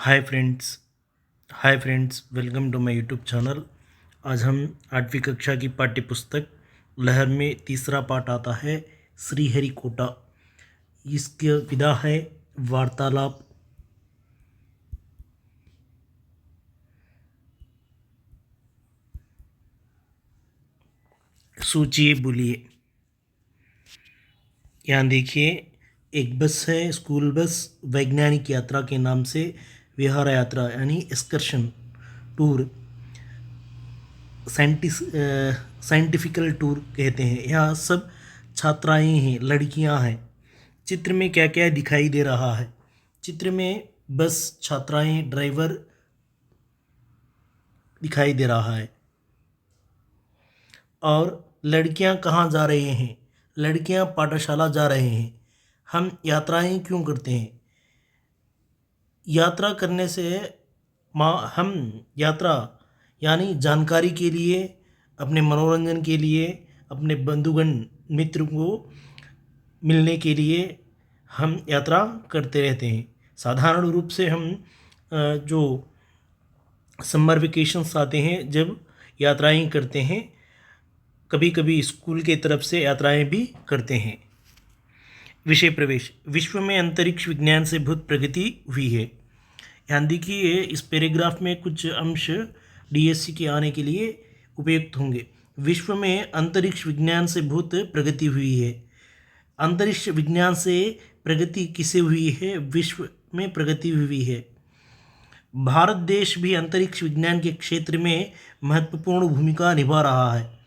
Hi friends welcome to my YouTube channel. आज हम 8वीं कक्षा की पाठ्य पुस्तक लहर में तीसरा पाठ आता है श्रीहरिकोटा। इसकी विधा है वार्तालाप। सोचिए, बोलिए। यहाँ देखिए, एक बस है, स्कूल बस, वैज्ञानिक यात्रा के नाम से विहार यात्रा यानी एक्सकर्शन टूर, साइंटिफिकल टूर कहते हैं। यहाँ सब छात्राएं हैं, लड़कियां हैं। चित्र में क्या क्या दिखाई दे रहा है? चित्र में बस, छात्राएं, ड्राइवर दिखाई दे रहा है। और लड़कियां कहाँ जा रहे हैं? लड़कियां पाठशाला जा रहे हैं। हम यात्राएं क्यों करते हैं? यात्रा करने से हम यात्रा यानी जानकारी के लिए, अपने मनोरंजन के लिए, अपने बंधुगण मित्र को मिलने के लिए हम यात्रा करते रहते हैं। साधारण रूप से हम जो समर वेकेशंस आते हैं, जब यात्राएं करते हैं, कभी कभी स्कूल के तरफ से यात्राएं भी करते हैं। विषय प्रवेश। विश्व में अंतरिक्ष विज्ञान से बहुत प्रगति हुई है। यहाँ देखिए, इस पैराग्राफ में कुछ अंश डीएससी के आने के लिए उपयुक्त होंगे। विश्व में अंतरिक्ष विज्ञान से बहुत प्रगति हुई है। अंतरिक्ष विज्ञान से प्रगति किसे हुई है? विश्व में प्रगति हुई है। भारत देश भी अंतरिक्ष विज्ञान के क्षेत्र में महत्वपूर्ण भूमिका निभा रहा है।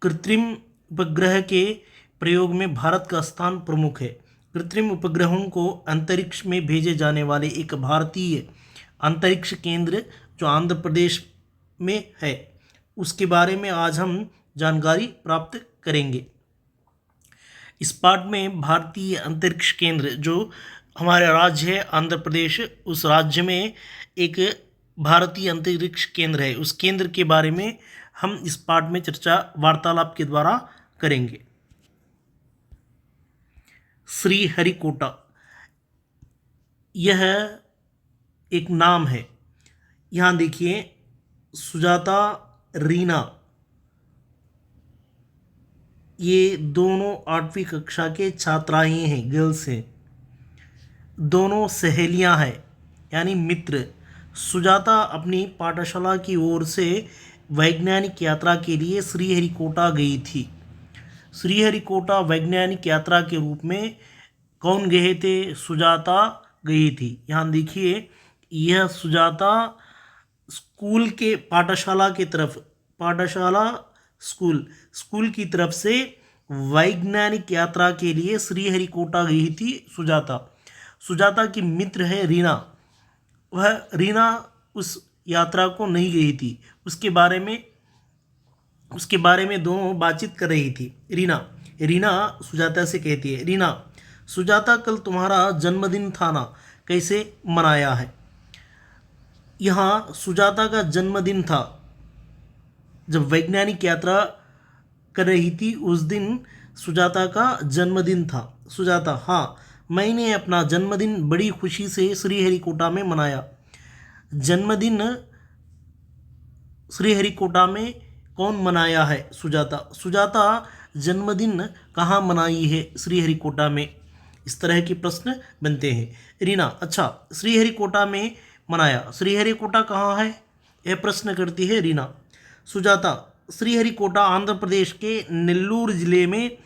कृत्रिम उपग्रह के प्रयोग में भारत का स्थान प्रमुख है। कृत्रिम उपग्रहों को अंतरिक्ष में भेजे जाने वाले एक भारतीय अंतरिक्ष केंद्र जो आंध्र प्रदेश में है, उसके बारे में आज हम जानकारी प्राप्त करेंगे। इस पाठ में भारतीय अंतरिक्ष केंद्र, जो हमारा राज्य है आंध्र प्रदेश, उस राज्य में एक भारतीय अंतरिक्ष केंद्र है। उस केंद्र के बारे में हम इस पाठ में चर्चा वार्तालाप के द्वारा करेंगे। श्रीहरिकोटा, यह एक नाम है। यहाँ देखिए, सुजाता, रीना, ये दोनों 8वीं कक्षा के छात्राएं हैं, गर्ल्स हैं। दोनों सहेलियां हैं यानी मित्र। सुजाता अपनी पाठशाला की ओर से वैज्ञानिक यात्रा के लिए श्रीहरिकोटा गई थी। श्रीहरिकोटा वैज्ञानिक यात्रा के रूप में कौन गए थे? सुजाता गई थी। यहाँ देखिए, यह सुजाता स्कूल के पाठशाला की तरफ, पाठशाला स्कूल की तरफ से वैज्ञानिक यात्रा के लिए श्रीहरिकोटा गई थी सुजाता। सुजाता की मित्र है रीना। वह रीना उस यात्रा को नहीं गई थी। उसके बारे में दोनों बातचीत कर रही थी। रीना सुजाता से कहती है, रीना, सुजाता, कल तुम्हारा जन्मदिन था ना, कैसे मनाया है? यहाँ सुजाता का जन्मदिन था। जब वैज्ञानिक यात्रा कर रही थी, उस दिन सुजाता का जन्मदिन था। सुजाता, हाँ, मैंने अपना जन्मदिन बड़ी खुशी से श्रीहरिकोटा में मनाया। जन्मदिन श्रीहरिकोटा में कौन मनाया है? सुजाता जन्मदिन कहाँ मनाई है? श्रीहरिकोटा में। इस तरह के प्रश्न बनते हैं। रीना, अच्छा, श्रीहरिकोटा में मनाया। श्रीहरिकोटा कहाँ है? यह प्रश्न करती है रीना। सुजाता, श्रीहरिकोटा आंध्र प्रदेश के नेल्लूर जिले में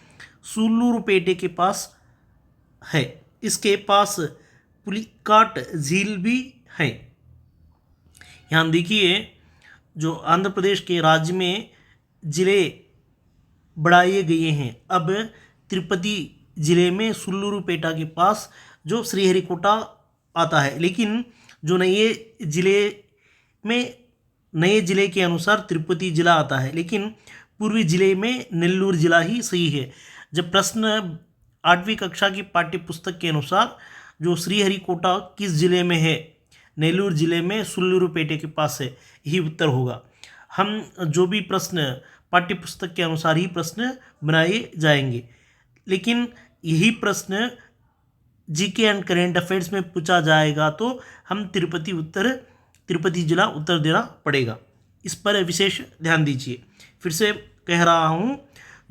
सुल्लूरुपेटे के पास है। इसके पास पुलिकाट झील भी है। यहाँ देखिए, जो आंध्र प्रदेश के राज्य में जिले बढ़ाए गए हैं। अब तिरुपति जिले में सुल्लूरुपेटा के पास जो श्रीहरिकोटा आता है, लेकिन जो नए जिले के अनुसार तिरुपति जिला आता है, लेकिन पूर्वी जिले में नेल्लूर जिला ही सही है। जब प्रश्न 8वीं कक्षा की पाठ्य पुस्तक के अनुसार जो श्रीहरिकोटा किस जिले में है? नेल्लूर जिले में सुल्लूरुपेटे के पास है, यही उत्तर होगा। हम जो भी प्रश्न पाठ्य पुस्तक के अनुसार ही प्रश्न बनाए जाएंगे, लेकिन यही प्रश्न जीके एंड करेंट अफेयर्स में पूछा जाएगा तो हम तिरुपति जिला उत्तर देना पड़ेगा। इस पर विशेष ध्यान दीजिए। फिर से कह रहा हूँ,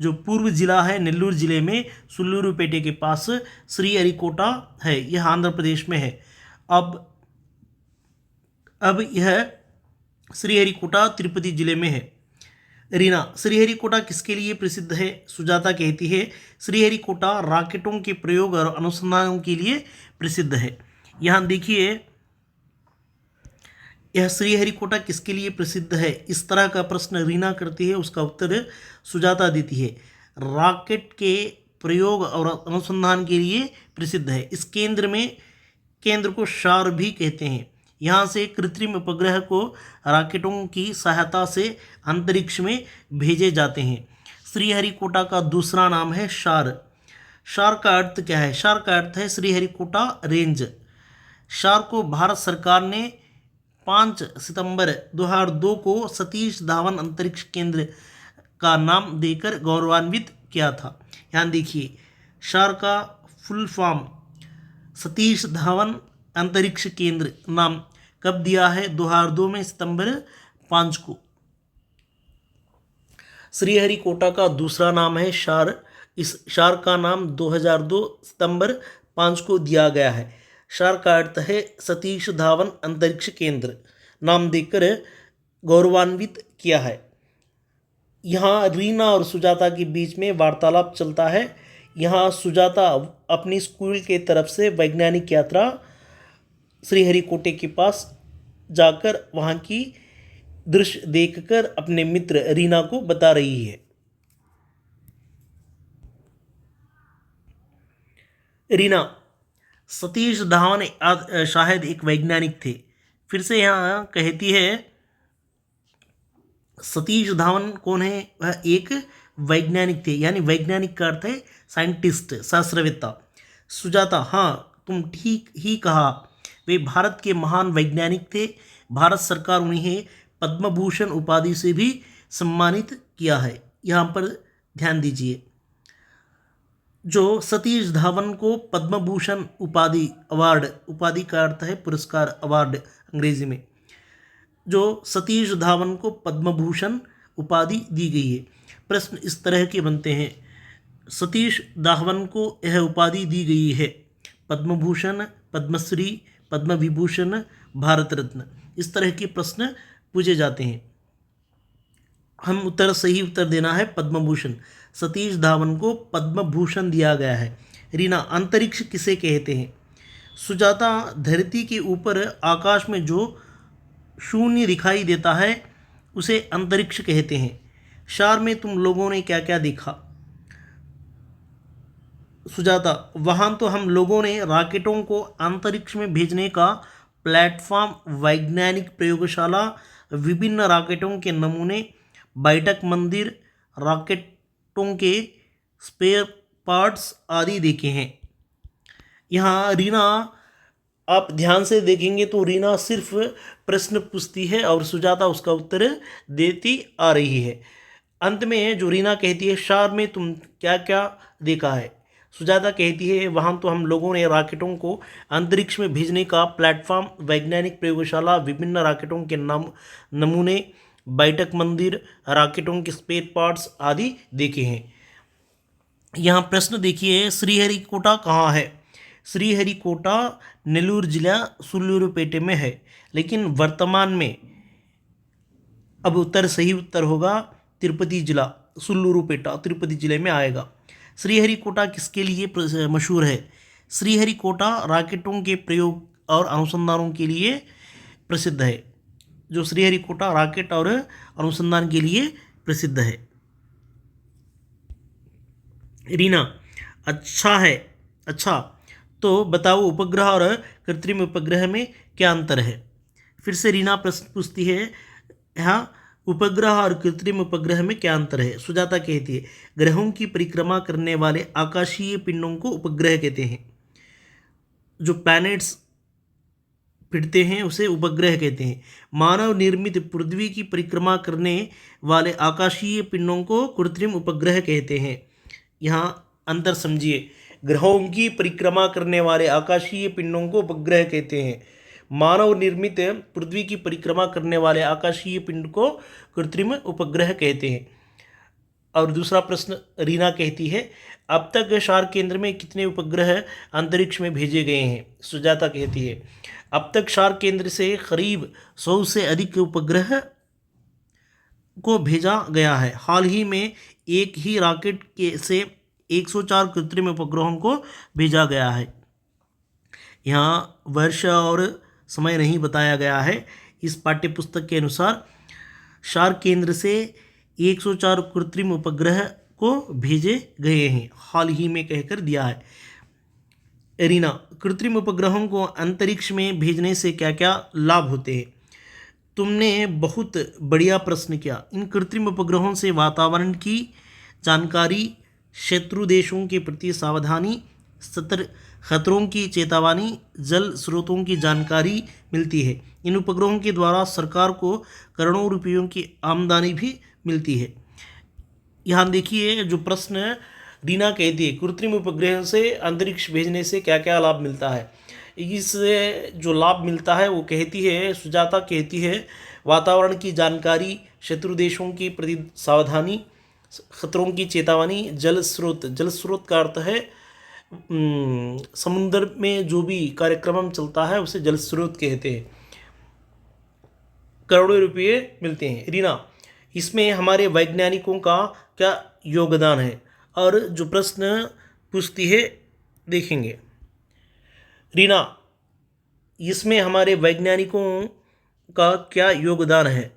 जो पूर्व जिला है नेल्लूर जिले में सुल्लूरुपेटे के पास श्रीहरिकोटा है, यह आंध्र प्रदेश में है। अब यह श्रीहरिकोटा तिरुपति जिले में है। रीना, श्रीहरिकोटा किसके लिए प्रसिद्ध है? सुजाता कहती है श्रीहरिकोटा रॉकेटों के प्रयोग और अनुसंधानों के लिए प्रसिद्ध है। यहाँ देखिए, यह श्रीहरिकोटा किसके लिए प्रसिद्ध है, इस तरह का प्रश्न रीना करती है, उसका उत्तर सुजाता देती है रॉकेट के प्रयोग और अनुसंधान के लिए प्रसिद्ध है। इस केंद्र को शार भी कहते हैं। यहाँ से कृत्रिम उपग्रह को रॉकेटों की सहायता से अंतरिक्ष में भेजे जाते हैं। श्रीहरिकोटा का दूसरा नाम है शार। शार का अर्थ क्या है? शार का अर्थ है श्रीहरिकोटा रेंज। शार को भारत सरकार ने 5 सितंबर 2002 को सतीश धावन अंतरिक्ष केंद्र का नाम देकर गौरवान्वित किया था। यहाँ देखिए, शार का फुल फॉर्म सतीश धावन अंतरिक्ष केंद्र नाम कब दिया है? 2002 में सितंबर 5 को। श्रीहरिकोटा का दूसरा नाम है शार। इस शार का नाम 2002 सितंबर 5 को दिया गया है। शार का अर्थ है सतीश धावन अंतरिक्ष केंद्र, नाम देकर गौरवान्वित किया है। यहाँ रीना और सुजाता के बीच में वार्तालाप चलता है। यहाँ सुजाता अपनी स्कूल के तरफ से वैज्ञानिक यात्रा श्रीहरिकोटे के पास जाकर वहाँ की दृश्य देखकर अपने मित्र रीना को बता रही है। रीना, सतीश धावन शायद एक वैज्ञानिक थे। फिर से यहाँ कहती है सतीश धावन कौन है? वह एक वैज्ञानिक थे, यानी वैज्ञानिक का अर्थ है साइंटिस्ट, शास्त्रवेत्ता। सुजाता, हाँ तुम ठीक ही कहा, वे भारत के महान वैज्ञानिक थे। भारत सरकार उन्हें पद्म भूषण उपाधि से भी सम्मानित किया है। यहाँ पर ध्यान दीजिए, जो सतीश धावन को पद्म भूषण उपाधि का अर्थ है पुरस्कार, अवार्ड अंग्रेजी में। जो सतीश धावन को पद्म भूषण उपाधि दी गई है। प्रश्न इस तरह के बनते हैं, सतीश धावन को यह उपाधि दी गई है, पद्म भूषण, पद्मश्री, पद्म विभूषण, भारत रत्न, इस तरह के प्रश्न पूछे जाते हैं। हम सही उत्तर देना है पद्म भूषण। सतीश धावन को पद्म भूषण दिया गया है। रीना, अंतरिक्ष किसे कहते हैं? सुजाता, धरती के ऊपर आकाश में जो शून्य दिखाई देता है उसे अंतरिक्ष कहते हैं। शार में तुम लोगों ने क्या क्या देखा? सुजाता, वहाँ तो हम लोगों ने रॉकेटों को अंतरिक्ष में भेजने का प्लेटफॉर्म, वैज्ञानिक प्रयोगशाला, विभिन्न रॉकेटों के नमूने, बैठक मंदिर, रॉकेटों के स्पेयर पार्ट्स आदि देखे हैं। यहाँ रीना, आप ध्यान से देखेंगे तो रीना सिर्फ प्रश्न पूछती है और सुजाता उसका उत्तर देती आ रही है। अंत में जो रीना कहती है, शार में तुम क्या क्या देखा है? सुजाता कहती है, वहाँ तो हम लोगों ने रॉकेटों को अंतरिक्ष में भेजने का प्लेटफॉर्म, वैज्ञानिक प्रयोगशाला, विभिन्न रॉकेटों के नमूने, बैठक मंदिर, रॉकेटों के स्पेयर पार्ट्स आदि देखे हैं। यहाँ प्रश्न देखिए, श्रीहरिकोटा कहाँ है? श्रीहरिकोटा नेल्लूर जिला सुल्लूरुपेटे में है, लेकिन वर्तमान में अब सही उत्तर होगा तिरुपति जिला, सुल्लूरुपेटा तिरुपति जिले में आएगा। श्रीहरिकोटा किसके लिए मशहूर है? श्रीहरिकोटा रॉकेटों के प्रयोग और अनुसंधानों के लिए प्रसिद्ध है। जो श्रीहरिकोटा रॉकेट और अनुसंधान के लिए प्रसिद्ध है। रीना, अच्छा है। अच्छा, तो बताओ उपग्रह और कृत्रिम उपग्रह में क्या अंतर है? फिर से रीना प्रश्न पूछती है, यहाँ उपग्रह और कृत्रिम उपग्रह में क्या अंतर है? सुजाता कहती है, ग्रहों की परिक्रमा करने वाले आकाशीय पिंडों को उपग्रह कहते हैं। जो प्लैनेट्स फिरते हैं उसे उपग्रह कहते हैं। मानव निर्मित पृथ्वी की परिक्रमा करने वाले आकाशीय पिंडों को कृत्रिम उपग्रह कहते हैं। यहाँ अंतर समझिए, ग्रहों की परिक्रमा करने वाले आकाशीय पिंडों को उपग्रह कहते हैं। मानव निर्मित पृथ्वी की परिक्रमा करने वाले आकाशीय पिंड को कृत्रिम उपग्रह कहते हैं। और दूसरा प्रश्न रीना कहती है, अब तक शार केंद्र में कितने उपग्रह अंतरिक्ष में भेजे गए हैं? सुजाता कहती है, अब तक शार केंद्र से करीब 100 से अधिक उपग्रह को भेजा गया है। हाल ही में एक ही रॉकेट के से 104 कृत्रिम उपग्रहों को भेजा गया है। यहाँ वर्ष और समय नहीं बताया गया है। इस पाठ्यपुस्तक के अनुसार शार केंद्र से 104 कृत्रिम उपग्रह को भेजे गए हैं, हाल ही में कहकर दिया है। एरिना, कृत्रिम उपग्रहों को अंतरिक्ष में भेजने से क्या क्या लाभ होते हैं? तुमने बहुत बढ़िया प्रश्न किया। इन कृत्रिम उपग्रहों से वातावरण की जानकारी, शत्रु देशों के प्रति सावधानी, खतरों की चेतावनी, जल स्रोतों की जानकारी मिलती है। इन उपग्रहों के द्वारा सरकार को करोड़ों रुपयों की आमदनी भी मिलती है। यहाँ देखिए जो प्रश्न रीना कहती है, कृत्रिम उपग्रह से अंतरिक्ष भेजने से क्या क्या लाभ मिलता है? इससे जो लाभ मिलता है वो कहती है, सुजाता कहती है, वातावरण की जानकारी, शत्रु देशों की प्रति सावधानी, खतरों की चेतावनी, जल स्रोत का अर्थ है समुद्र में जो भी कार्यक्रम चलता है उसे जल स्रोत कहते हैं। करोड़ों रुपये मिलते हैं। रीना, इसमें हमारे वैज्ञानिकों का क्या योगदान है? और जो प्रश्न पूछती है देखेंगे। रीना, इसमें हमारे वैज्ञानिकों का क्या योगदान है?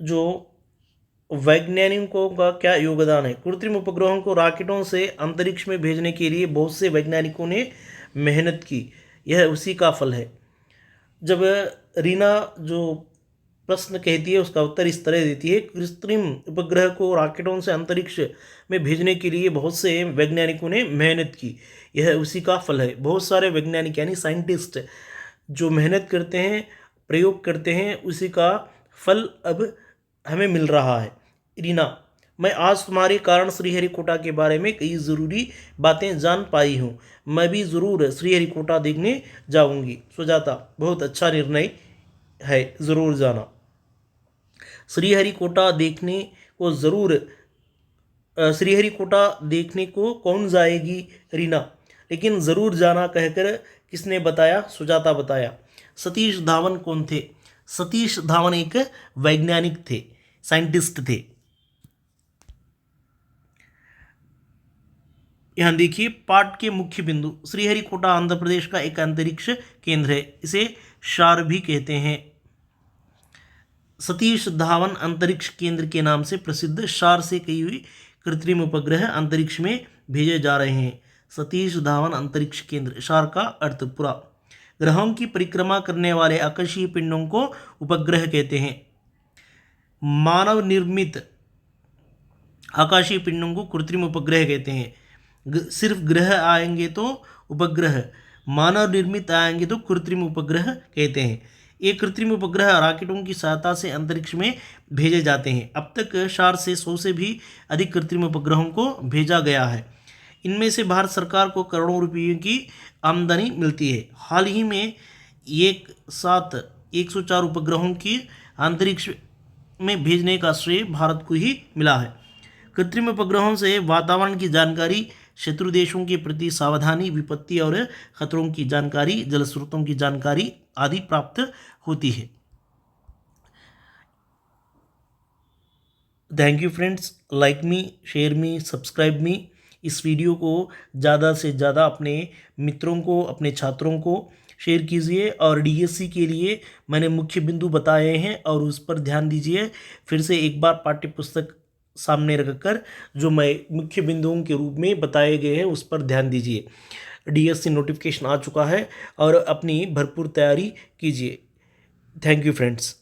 जो वैज्ञानिकों का क्या योगदान है? कृत्रिम उपग्रहों को रॉकेटों से अंतरिक्ष में भेजने के लिए बहुत से वैज्ञानिकों ने मेहनत की, यह उसी का फल है। जब रीना जो प्रश्न कहती है उसका उत्तर इस तरह देती है, कृत्रिम उपग्रह को रॉकेटों से अंतरिक्ष में भेजने के लिए बहुत से वैज्ञानिकों ने मेहनत की, यह उसी का फल है। बहुत सारे वैज्ञानिक यानी साइंटिस्ट जो मेहनत करते हैं, प्रयोग करते हैं, उसी का फल अब हमें मिल रहा है। रीना, मैं आज तुम्हारे कारण श्रीहरिकोटा के बारे में कई ज़रूरी बातें जान पाई हूँ। मैं भी ज़रूर श्रीहरिकोटा देखने जाऊँगी। सुजाता, बहुत अच्छा निर्णय है, ज़रूर जाना। श्रीहरिकोटा देखने को कौन जाएगी रीना? लेकिन ज़रूर जाना कहकर किसने बताया? सुजाता बताया। सतीश धावन कौन थे? सतीश धावन एक वैज्ञानिक थे, साइंटिस्ट थे। यहाँ देखिए पाठ के मुख्य बिंदु। श्रीहरिकोटा आंध्र प्रदेश का एक अंतरिक्ष केंद्र है, इसे शार भी कहते हैं। सतीश धावन अंतरिक्ष केंद्र के नाम से प्रसिद्ध शार से कई हुई कृत्रिम उपग्रह अंतरिक्ष में भेजे जा रहे हैं। सतीश धावन अंतरिक्ष केंद्र, शार का अर्थ पूरा। ग्रहों की परिक्रमा करने वाले आकाशीय पिंडों को उपग्रह कहते हैं। मानव निर्मित आकाशीय पिंडों को कृत्रिम उपग्रह कहते हैं। सिर्फ ग्रह आएंगे तो उपग्रह, मानव निर्मित आएंगे तो कृत्रिम उपग्रह कहते हैं। ये कृत्रिम उपग्रह रॉकेटों की सहायता से अंतरिक्ष में भेजे जाते हैं। अब तक शार से 100 से भी अधिक कृत्रिम उपग्रहों को भेजा गया है। इनमें से भारत सरकार को करोड़ों रुपयों की आमदनी मिलती है। हाल ही में एक साथ 104 उपग्रहों की अंतरिक्ष में भेजने का श्रेय भारत को ही मिला है। कृत्रिम उपग्रहों से वातावरण की जानकारी, शत्रु देशों के प्रति सावधानी, विपत्ति और खतरों की जानकारी, जल स्रोतों की जानकारी आदि प्राप्त होती है। Thank you friends, like me, share me, subscribe मी। इस वीडियो को ज़्यादा से ज़्यादा अपने मित्रों को, अपने छात्रों को शेयर कीजिए। और डीएससी के लिए मैंने मुख्य बिंदु बताए हैं और उस पर ध्यान दीजिए। फिर से एक बार पाठ्यपुस्तक सामने रखकर जो मैं मुख्य बिंदुओं के रूप में बताए गए हैं उस पर ध्यान दीजिए। डीएससी नोटिफिकेशन आ चुका है और अपनी भरपूर तैयारी कीजिए। Thank you friends.